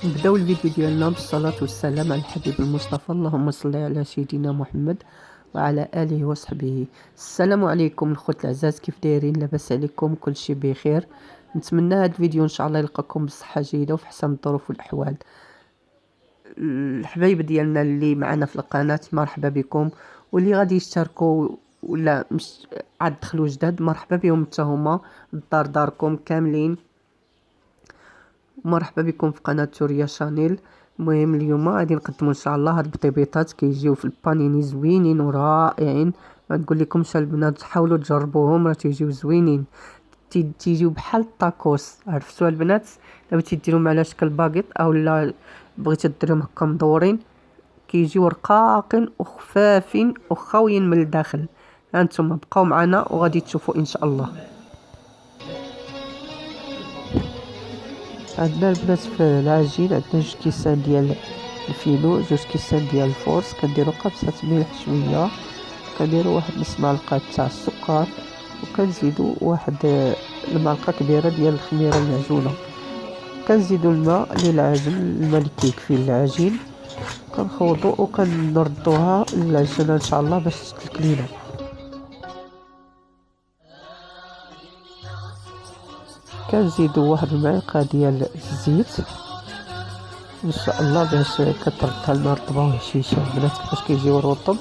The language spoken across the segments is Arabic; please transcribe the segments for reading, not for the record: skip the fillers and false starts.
نبداو الفيديو ديالنا بالصلاة والسلام على الحبيب المصطفى. اللهم صل على سيدنا محمد وعلى آله وصحبه. السلام عليكم الخوت العزاز، كيف دايرين؟ لاباس عليكم؟ كل شيء بخير. نتمنى هذا الفيديو ان شاء الله يلقاكم بصحة جيدة وفي احسن الظروف والاحوال. الحبايب ديالنا اللي معنا في القناة مرحبا بكم، واللي غادي يشتركوا ولا مش عاد دخلوا جداد مرحبا بهم حتى هما. الدار داركم كاملين، مرحبا بكم في قناة توريا شانيل. المهم اليوم غادي نقدموا ان شاء الله هاد البطيبيطات كيجيو في البانيني زوينين ورائعين. ما نقول لكمش البنات حاولوا تجربوهم، راه تيجيو زوينين، تيجيو بحال الطاكوس. عرفتوا البنات؟ دابا تيديروهم على شكل باغيط او لا بغيتو ديرهم هكا مدورين، كيجيو رقاقين وخفافين وخاويين من الداخل. هانتوما بقاو معنا وغادي تشوفوا ان شاء الله. عندنا البنات في العجين عندنا 2 كيسان ديال الفينو، 2 كيسان ديال الفورس، كنديرو قبصة ملح شويه، كنديرو واحد نص معلقه تاع السكر، وكنزيدو واحد المعلقه كبيره ديال الخميره المعجونه. كنزيدو الماء للعجن، الماء اللي كيكفي العجين، كنخوضو وكنردوها للعجينه ان شاء الله باش تسلك لينا. كنزيدو واحد المعلقه ديال الزيت ان شاء الله باش كتردها لنا رطبه وهشيشه. البنات كيفاش كيجيو رطب.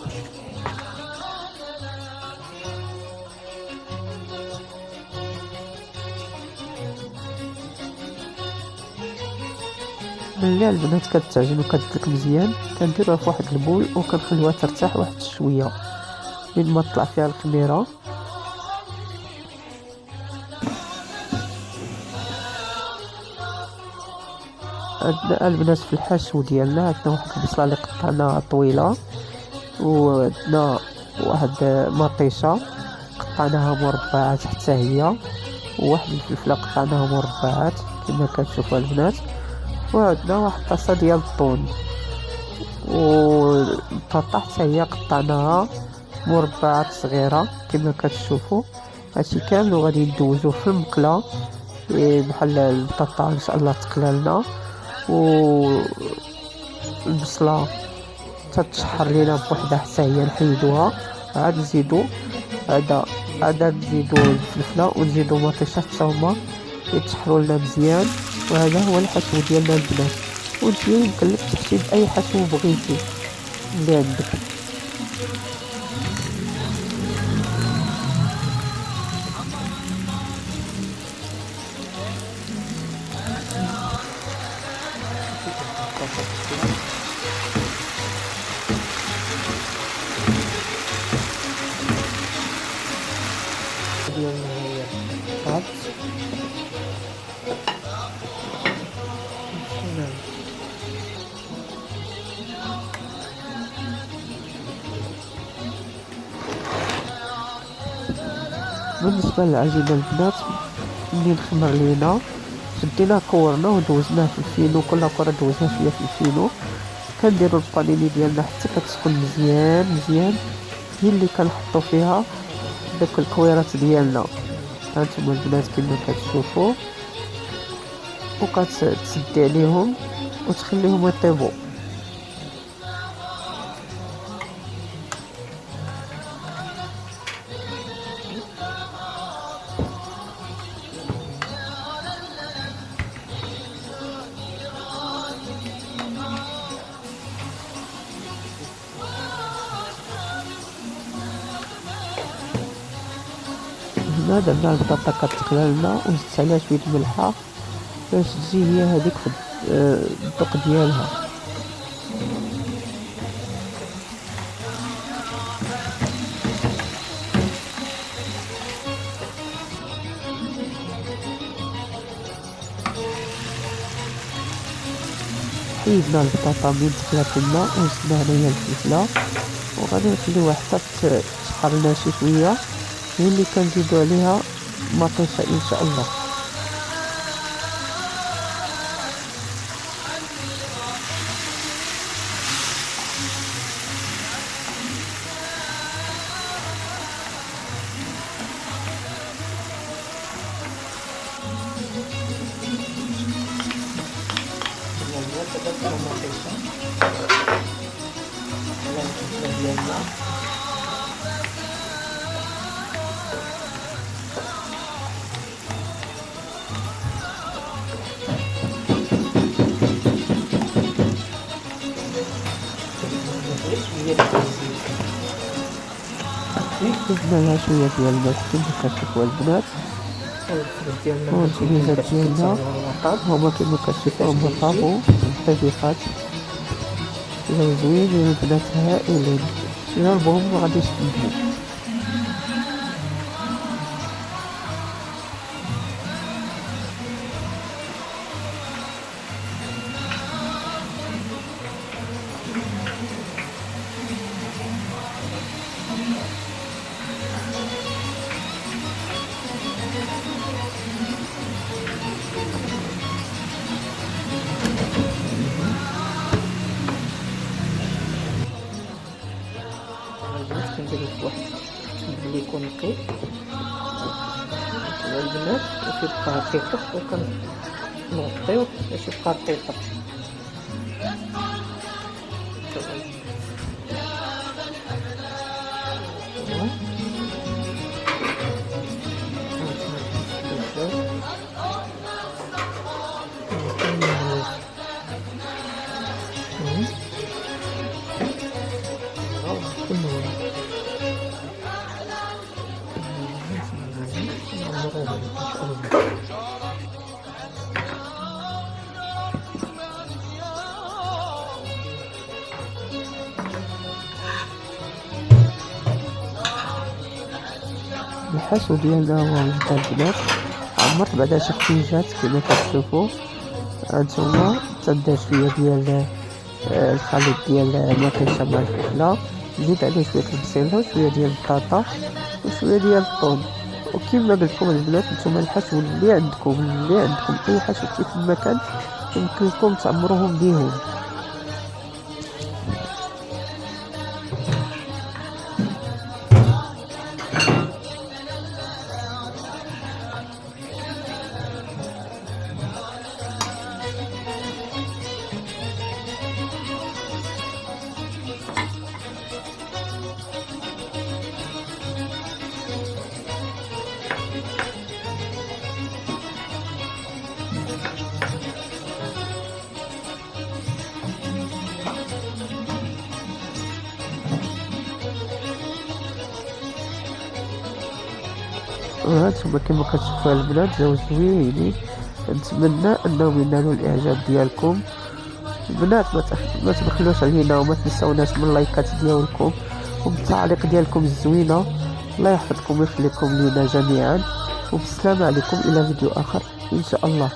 ملي البنات كتعجن وكتدلك مزيان كنديروها في واحد البول وكنخليوها ترتاح واحد شويه من ما تطلع فيها الخميره. عندنا البنات في الحشو ديالنا عندنا واحد البصله اللي قطعناها طويله، وعندنا واحد مطيشه قطعناها مربعات حتى هي، وواحد الفلفله قطعناها مربعات كما كتشوفوا البنات، وعندنا واحد الطاسه ديال الطون، والبطاطا حتى هي قطعناها مربعات صغيره كما كتشوفوا. هادشي كامل وغادي ندوزوه في المقله بحال البطاطا ان شاء الله تقلالنا، والبصله تتشحر لينا بوحدها حتى هي نحيدوها. عاد نزيدو عاد نزيدو الفلفله ونزيدو مطيشه حتى هما يتشحروا لنا مزيان. وهذا هو الحشو ديالنا البنات، وانت يمكن لك تحشي باي حشو بغيتي اللي عندك. ديالنا هي الخبز. بالنسبه للعجينه البنات، منين خمر لينا شدينا كورنا ودوزناه في الفينو، كل كره دوزناها شويه في الفينو. كنديروا البانيني ديالنا حتى كتسخن مزيان مزيان، هي اللي كنحطوا فيها داك الكويرات ديالنا. هانتوما البنات كما كتشوفوا، وكتسدي عليهم وتخليهم يطيبوا. هنا درنا البطاطا كتقلى لنا وزدت عليها شويه ملحه باش تجي هي هذيك في الذوق ديالها. حيدنا البطاطا من تقلات لنا وزدنا عليها الفلفله، وغادي نخليوها حتى تشحر لنا شي شويه، هي اللي كنزيدو عليها مطيشه ان شاء الله. بس ومطيشة على الكتلة ديالنا. شوية ديال الزيت، ضفنا لها شوية ديال الماء كما كتشوفوا البنات، والفلفل ديالنا والخبيزات ديالنا هما كما كتشوفوا هما طابو الطبيخات زوينين البنات هائلين، جربوهم وغادي تندموا. البنات كنديرو فواحد اللي يكون نقي كما البنات باش يبقى رقيق، وكنغطيوه باش يبقى رقيق. الحشو ديالنا هو وجبة البنات، عمرت بعدا شي خفيجات كما كتشوفوا هانتوما، تندير شوية ديال الخليط ديال المطيشة مع الفلفلة، نزيد عليه شوية البصيلة وشوية ديال البطاطا وشوية ديال الثوم. وكما قلتلكم البنات نتوما الحشو اللي عندكم اي حشو كيف ما كان يمكن لكم تعمروهم بيهم. وهانتوما كما كتشوفوا البنات جاو زوينين، نتمنى انهم ينالوا الاعجاب ديالكم. البنات ما تبخلوش علينا وما تنساوناش من اللايكات ديالكم وبالتعليق ديالكم الزوينه. الله يحفظكم ويخليكم لينا جميعا، وبالسلامه عليكم الى فيديو اخر ان شاء الله.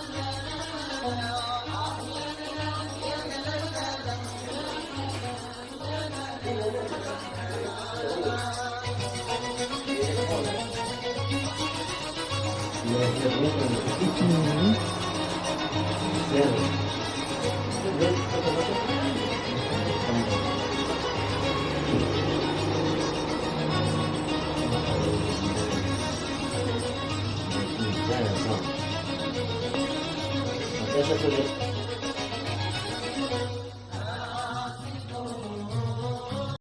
Esa